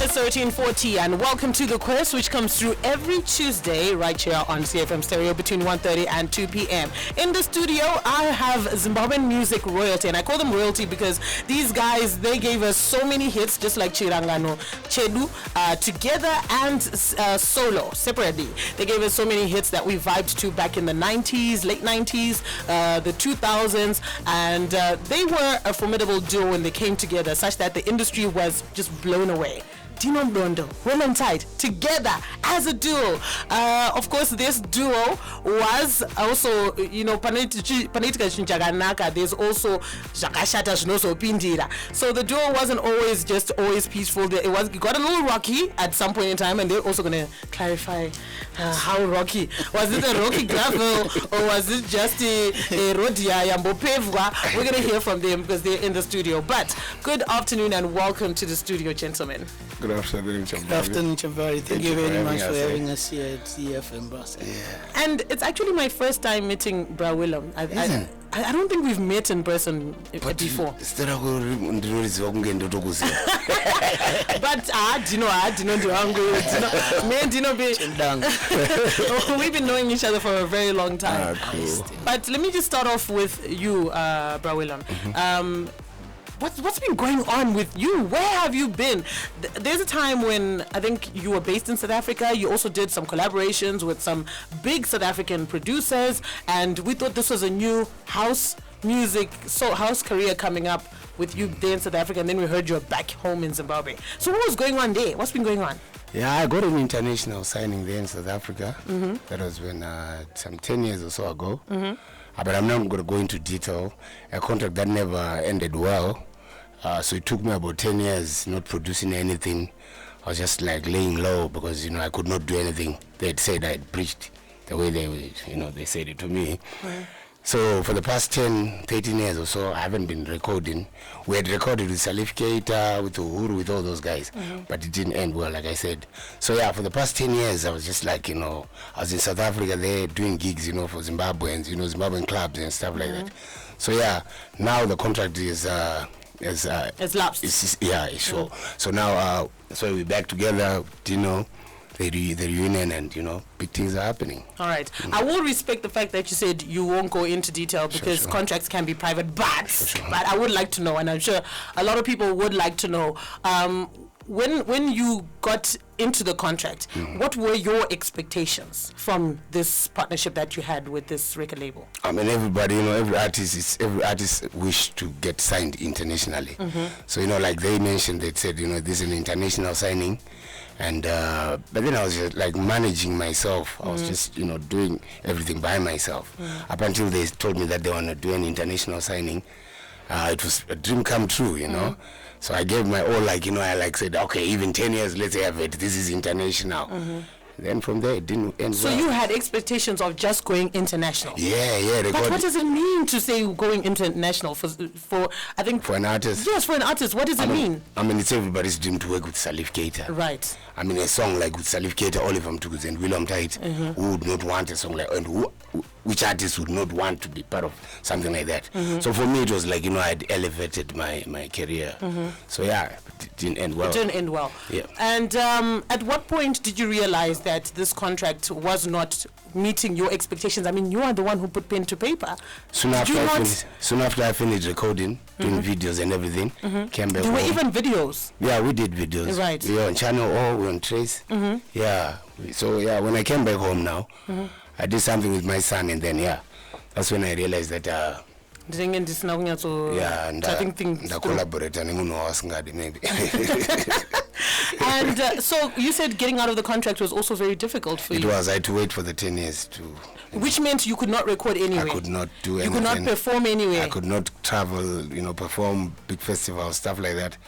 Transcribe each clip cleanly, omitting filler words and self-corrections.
is 1340 and welcome to The Quest, which comes through every Tuesday right here on ZiFM Stereo between 1:30 and 2 p.m. In the studio, I have Zimbabwean music royalty, and I call them royalty because these guys, they gave us so many hits, just like Chirangano, Chedu, together and solo, separately. They gave us so many hits that we vibed to back in the 90s, late 90s, the 2000s, and they were a formidable duo when they came together, such that the industry was just blown away. Dino Mudondo, Willom together as a duo. Of course, this duo was also, there's also so the duo wasn't always peaceful. It got a little rocky at some point in time, and they're also going to clarify how rocky. Was it a rocky gravel or was it just a rodia yambo pevwa? We're going to hear from them because they're in the studio. But good afternoon and welcome to the studio, gentlemen. Good afternoon, Chamvary. Good afternoon, Chamvary. Thank you very much for having us here at ZiFM, boss. Yeah. And it's actually my first time meeting Bra Willom. I don't think we've met in person before. But we've been knowing each other for a very long time. Cool. But let me just start off with you, Bra Willom. What's been going on with you? Where have you been? There's a time when I think you were based in South Africa. You also did some collaborations with some big South African producers, and we thought this was a new house career coming up with you there in South Africa, and then we heard you're back home in Zimbabwe. So what was going on there? What's been going on? Yeah, I got an international signing there in South Africa. That was when some 10 years or so ago. But I'm not going to go into detail. A contract that never ended well. So it took me about 10 years not producing anything. I was just like laying low because, I could not do anything. They had said I had preached the way they said it to me. So for the past 10, 13 years or so, I haven't been recording. We had recorded with Salif Keita, with Uhuru, with all those guys, but it didn't end well, like I said. So yeah, for the past 10 years, I was just like, I was in South Africa there doing gigs, for Zimbabweans, Zimbabwean clubs and stuff like that. So yeah, now the contract is it's lapsed. It's sure. So now, so we're back together, Dino. The reunion, and big things are happening. All right. I will respect the fact that you said you won't go into detail because contracts can be private, but I would like to know, and I'm sure a lot of people would like to know, when you got into the contract, what were your expectations from this partnership that you had with this record label? I mean, everybody, every artist wish to get signed internationally. So like they mentioned, they said, this is an international signing. And but then I was just like managing myself. I was just doing everything by myself up until they told me that they want to do an international signing. It was a dream come true, So I gave my all, I said, okay, even 10 years, let's have it. This is international. Then from there, it didn't end So you had expectations of just going international? Yeah. But what does it mean to say going international for I think... For an artist? Yes, for an artist. What does it mean? I mean, it's everybody's dream to work with Salif Keita. Right. I mean, a song like with Salif Keita, Oliver Mtukuz and Willom Tight, who would not want a song like... And which artist would not want to be part of something like that? So for me, it was like, I'd elevated my career. So yeah, it didn't end well. It didn't end well. Yeah. And at what point did you realize that this contract was not meeting your expectations? I mean, you are the one who put pen to paper. Soon after I finished recording, doing videos and everything, came back There were home. even videos? Yeah, we did videos. Right. We were on Channel O, we were on Trace. Yeah. So yeah, when I came back home now, I did something with my son, and then that's when I realized that collaborate maybe. And so you said getting out of the contract was also very difficult for you. It was. I had to wait for the 10 years to... Which meant you could not record anywhere. I could not do anything. You could not perform anywhere. I could not travel, perform big festivals, stuff like that.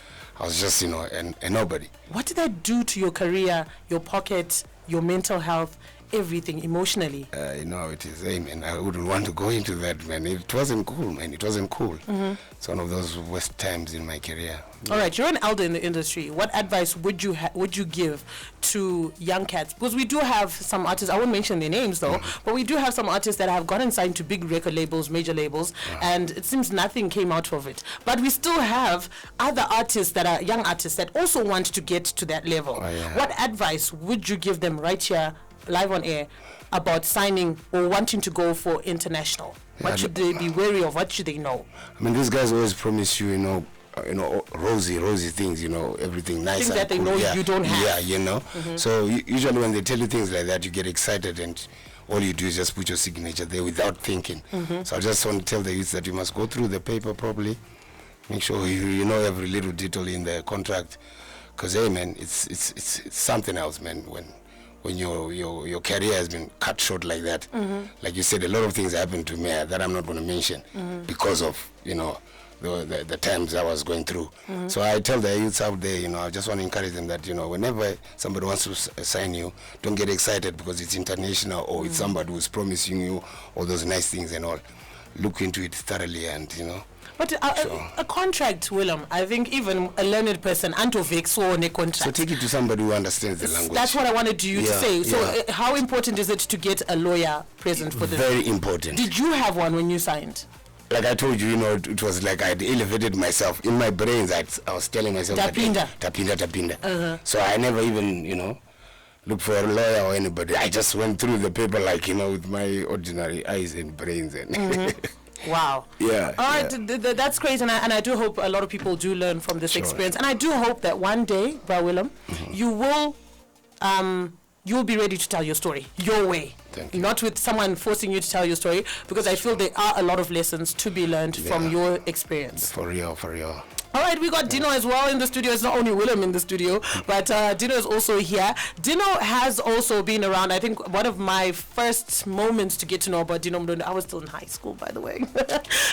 I was just, a nobody. What did that do to your career, your pocket, your mental health everything emotionally? You know how it is. Hey, man, I wouldn't want to go into that, man. It wasn't cool, man. It wasn't cool. It's one of those worst times in my career. All right, you're an elder in the industry. What advice would you give to young cats? Because we do have some artists, I won't mention their names though, but we do have some artists that have gotten signed to big record labels, major labels, and it seems nothing came out of it. But we still have other artists that are young artists that also want to get to that level. What advice would you give them right here, live on air, about signing or wanting to go for international? What should they be wary of? What should they know? I mean, these guys always promise you, rosy things, everything nice. Things that they know you don't have. Yeah, So usually when they tell you things like that, you get excited and all you do is just put your signature there without thinking. So I just want to tell the youth that you must go through the paper properly, make sure you know every little detail in the contract, because hey, man, it's something else, man. When your career has been cut short like that, like you said, a lot of things happened to me that I'm not going to mention because of the times I was going through. So I tell the youths out there, I just want to encourage them that whenever somebody wants to sign you, don't get excited because it's international or it's somebody who's promising you all those nice things and all. Look into it thoroughly and But a contract, Willom, I think even a learned person, so on a contract. So take it to somebody who understands the language. That's what I wanted you to say. So how important is it to get a lawyer present for this? Very important. Did you have one when you signed? Like I told you, it was like I'd elevated myself. In my brains, I was telling myself Tapinda. So I never even, looked for a lawyer or anybody. I just went through the paper like, with my ordinary eyes and brains. And Wow. Yeah. All right, that's great, and I do hope a lot of people do learn from this experience, and I do hope that one day, Bra Willom, you'll be ready to tell your story your way. Thank you. Not with someone forcing you to tell your story, because I feel there are a lot of lessons to be learned from your experience. For real. All right, we got Dino as well in the studio. It's not only Willom in the studio, but Dino is also here. Dino has also been around. I think one of my first moments to get to know about Dino Mudondo, I was still in high school, by the way.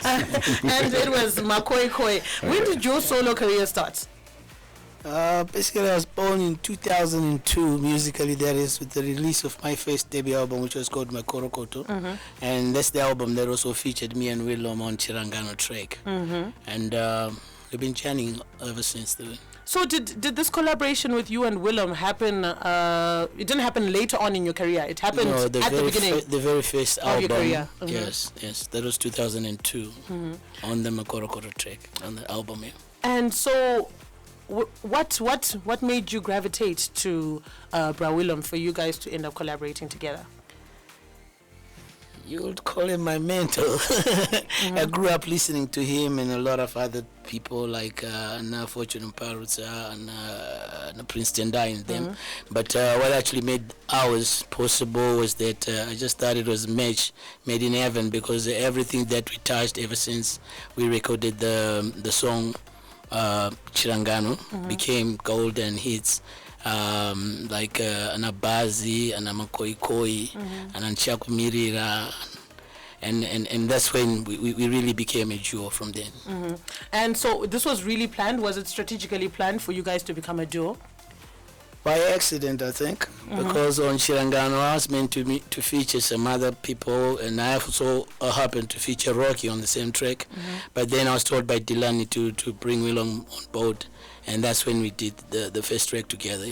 And it was Makoi Koi. When did your solo career start? Basically, I was born in 2002, musically, that is, with the release of my first debut album, which was called Makorokoto. And that's the album that also featured me and Willom on Chirangano track. And we've been chanting ever since. So did this collaboration with you and Willom happen, it didn't happen later on in your career, it happened at the beginning? The very first album. Your career. Yes, that was 2002, on the Makorokoto track, on the album. And so, what made you gravitate to Bra Willom for you guys to end up collaborating together? You would call him my mentor. I grew up listening to him and a lot of other people like Fortune Parutsa and Prince Tendai and them. But what actually made ours possible was that I just thought it was a match made in heaven, because everything that we touched ever since we recorded the song Chirangano became golden hits. Like Anabazi, Anamakoikoi, Ananchakumirira, and that's when we really became a duo from then. And so this was really planned? Was it strategically planned for you guys to become a duo? By accident, I think, because on Chirangano I was meant to feature some other people, and I also happened to feature Rocky on the same track. But then I was told by Dilani to bring Willom on board, and that's when we did the first track together.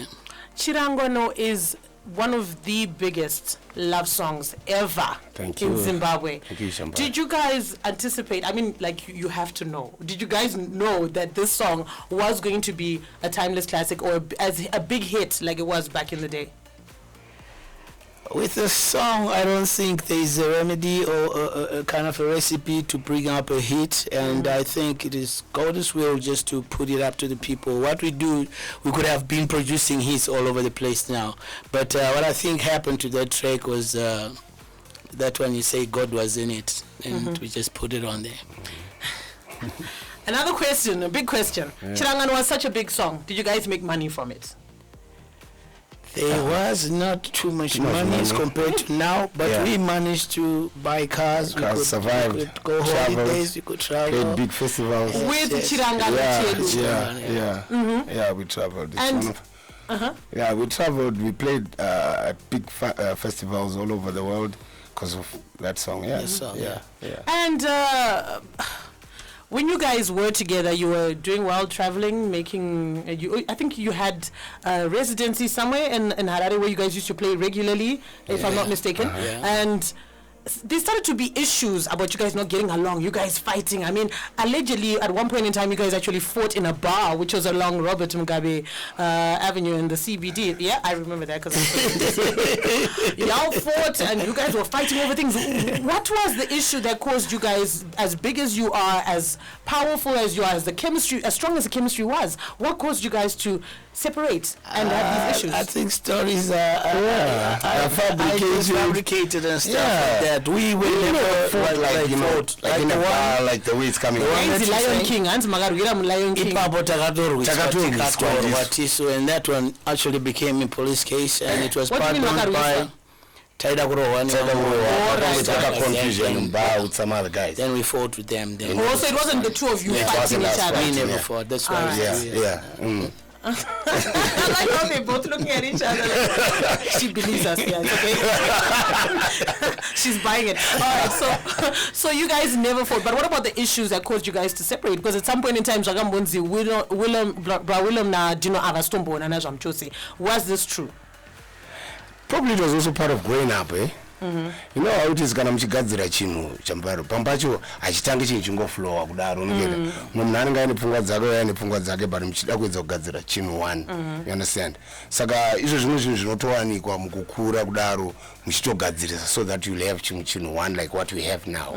Chirangano is one of the biggest love songs ever in Zimbabwe. Thank you, Chamvary. Did you guys anticipate, you have to know, did you guys know that this song was going to be a timeless classic or as a big hit like it was back in the day? With a song, I don't think there is a remedy or a kind of a recipe to bring up a hit, and I think it is God's will just to put it up to the people. What we do, we could have been producing hits all over the place now, but what I think happened to that track was that when you say God was in it, and we just put it on there. Another question, a big question. Chirangano was such a big song. Did you guys make money from it? There was not too much money as compared to now, but we managed to buy cars. We could survive. We could go holidays. We could travel. Played big festivals. With Chirangano. Yeah, we traveled. It's Yeah, we traveled. We played at big festivals all over the world because of that song. Yeah, yeah. And when you guys were together, you were doing wild traveling, making. I think you had a residency somewhere in Harare where you guys used to play regularly, if I'm not mistaken. And there started to be issues about you guys not getting along, you guys fighting. I mean, allegedly, at one point in time, you guys actually fought in a bar, which was along Robert Mugabe Avenue in the CBD. Yeah, I remember that because y'all fought and you guys were fighting over things. What was the issue that caused you guys, as big as you are, as powerful as you are, as the chemistry, as strong as the chemistry was, what caused you guys to separate and have these issues? I think stories are fabricated and stuff like that. We will never fought like in a bar, like the way it's coming. Lion King, and that one actually became a police case, and it was pardoned by confusion with some other guys. Then we fought with them. So it wasn't the two of you fighting each other. We never fought. That's why. I like how they both looking at each other like, she believes us. Yeah, it's okay. She's buying it. All right, so you guys never fought. But what about the issues that caused you guys to separate? Because at some point in time, Willom na Dino Avastombo na Chamvary. Was this true? Probably it was also part of growing up, eh? You know how it is kana muchigadzira chinhu Chamvary pambacho achitange chinhu chingoflowa kudaro unongena munhu anenge ane pfungwa dzake uye ane pfungwa dzake but muchida kuedza kugadzira chinhu one. You understand? Saka izvo zvimwe zvinhu zvinotowanikwa mukukura kudaro muchitogadzirisa so that you'll have chinhu one like what we have now.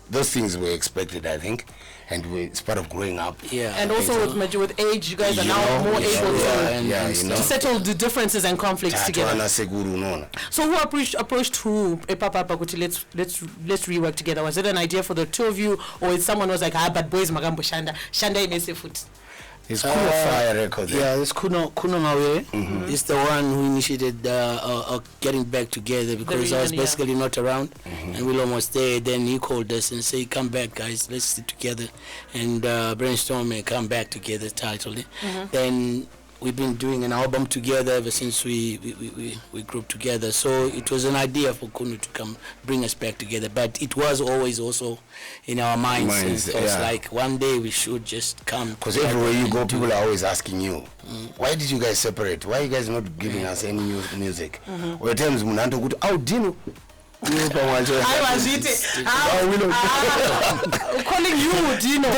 Those things were expected, I think, and it's part of growing up. Yeah, and also with age, you guys are now more able to settle the differences and conflicts together. So who approached who? Papa let's rework together. Was it an idea for the two of you, or someone was like, but boys magambo shanda inese foot? It's Kuno Fire record. Yeah, it's Kuno Mawe. It's the one who initiated getting back together because I was basically not around, and Willom was there. Then he called us and said, "Come back, guys. Let's sit together and brainstorm and come back together." Title. Then we've been doing an album together ever since we grouped together. So it was an idea for Kuno to come bring us back together, but it was always also in our minds. It was like one day we should just come. Because everywhere you go, people are always asking you, why did you guys separate? Why are you guys not giving us any new music? Or at times, Mudondo go, oh, Dino. I was calling you Dino.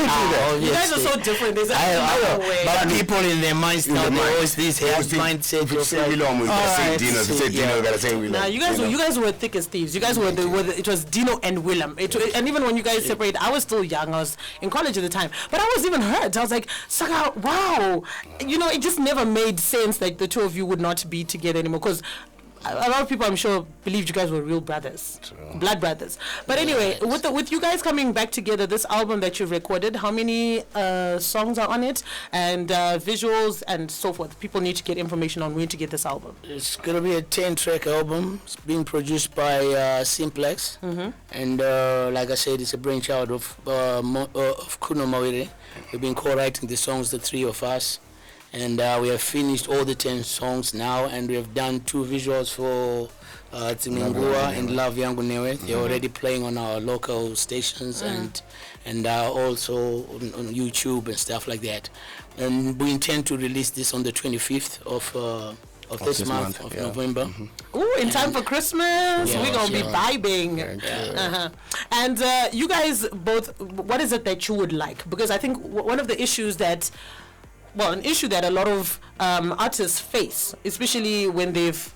You guys are so different. There's but people in their minds now, they always this mindset. Say Willom, say Dino. Say Dino, gotta say Willom. Nah, you guys were thick as thieves. You guys were it was Dino and Willom. And even when you guys separated, I was still young. I was in college at the time, but I was even hurt. I was like, Saka, wow. You know, it just never made sense that the two of you would not be together anymore because a lot of people, I'm sure, believed you guys were real brothers, blood brothers. But anyway, with you guys coming back together, this album that you've recorded, how many songs are on it, and visuals and so forth? People need to get information on where to get this album. It's gonna be a 10-track album. It's being produced by Simplex, and like I said, it's a brainchild of Kuno Mawere. We've been co-writing the songs, the three of us. And we have finished all the 10 songs now, and we have done 2 visuals for Timingua and Love Yangu Newe. They're already playing on our local stations and also on YouTube and stuff like that. And we intend to release this on the 25th of this month of November. Ooh, in time for Christmas, we're gonna be vibing. And you guys both, what is it that you would like? Because I think one of the issues that an issue that a lot of artists face, especially when they've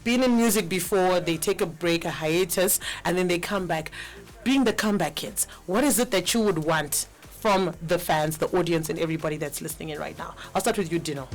been in music before, they take a break, a hiatus, and then they come back. Being the comeback kids, what is it that you would want from the fans, the audience, and everybody that's listening in right now? I'll start with you, Dino.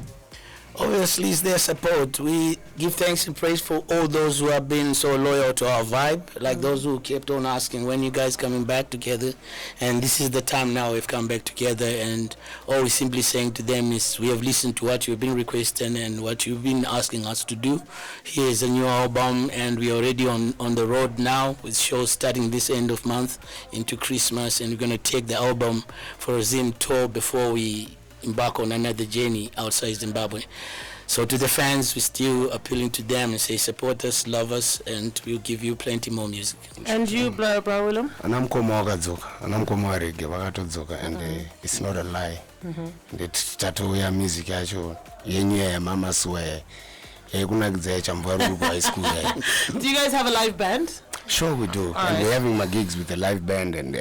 Obviously, it's their support. We give thanks and praise for all those who have been so loyal to our vibe, like those who kept on asking, when you guys coming back together? And this is the time now we've come back together, and all we're simply saying to them is we have listened to what you've been requesting and what you've been asking us to do. Here's a new album, and we're already on the road now with shows starting this end of month into Christmas, and we're going to take the album for a Zim tour before we embark on another journey outside Zimbabwe. So to the fans, we're still appealing to them and say support us, love us, and we'll give you plenty more music. And you, bra Willom? Anamkomo wakadzoka, anamkomo warege wakatodzoka, and it's not a lie. Tatu ya music yacho yenye ya mama suwe. Kunakidza Chamvary high school. Do you guys have a live band? Sure we do. And we're having my gigs with the live band, and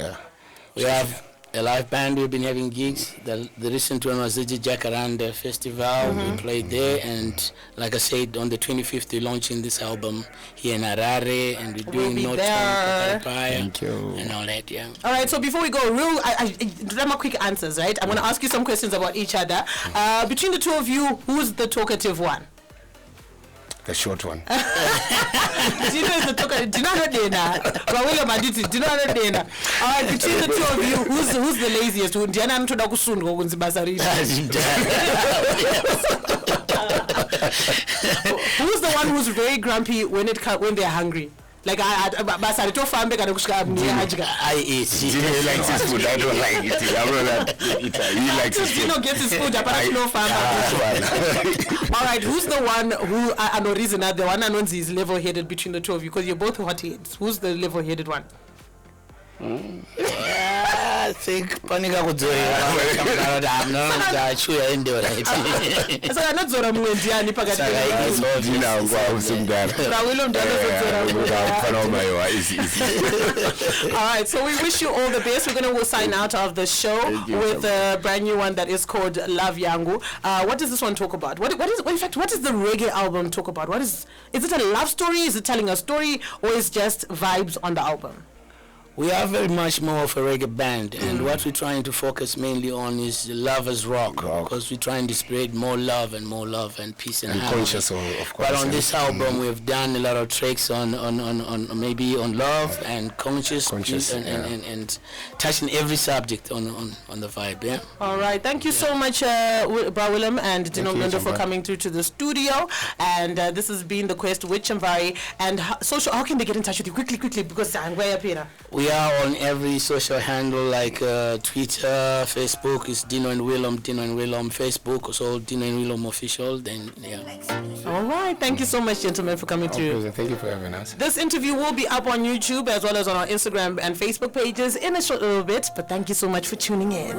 we have a live band. We've been having gigs. The recent one was the Jacaranda Festival. We played there, and like I said, on the 25th we're launching this album here in Harare, and we're doing we'll be there. Thank you. And all that, yeah. All right, so before we go, my quick answers, right? I'm going to ask you some questions about each other. Between the two of you, who's the talkative one? The short one. Dino is the talkative. Dino not Dina. Willom Aditi. Dino not Dina. All right, between the two of you, who's the laziest? Diana anatoda kusundu kunzibasarira. Who's the one who's very grumpy when they're hungry? Like I eat. Dino likes his food. I don't like it. He likes his food. Dino gets his food. All right, who's the one who I know reason that the one I know is level-headed between the two of you because you're both hotheads. Who's the level-headed one? I think Panika would do it. I'm not sure I do it. So I'm not Zora Muendiani Pagati. All right, so we wish you all the best. We're going to sign out of the show with a brand new one that is called Love Yangu. What does this one talk about? What is the reggae album talk about? Is it a love story? Is it telling a story, or is it just vibes on the album? We are very much more of a reggae band, and what we're trying to focus mainly on is lovers rock, because we're trying to spread more love and peace and harmony. Conscious of course. But on this album, we've done a lot of tracks on maybe on love and conscious and touching every subject on the vibe. Yeah. All right. Thank you so much, Willom and Dino Mudondo, for coming through to the studio. And this has been The Quest with Chamvary. And how can they get in touch with you quickly because I'm way up here. We are on every social handle like Twitter, Facebook is Dino and Willom, Facebook, so Dino and Willom official. Then yeah. All right, thank you so much, gentlemen, for coming through. Thank you for having us. This interview will be up on YouTube as well as on our Instagram and Facebook pages in a short little bit. But thank you so much for tuning in.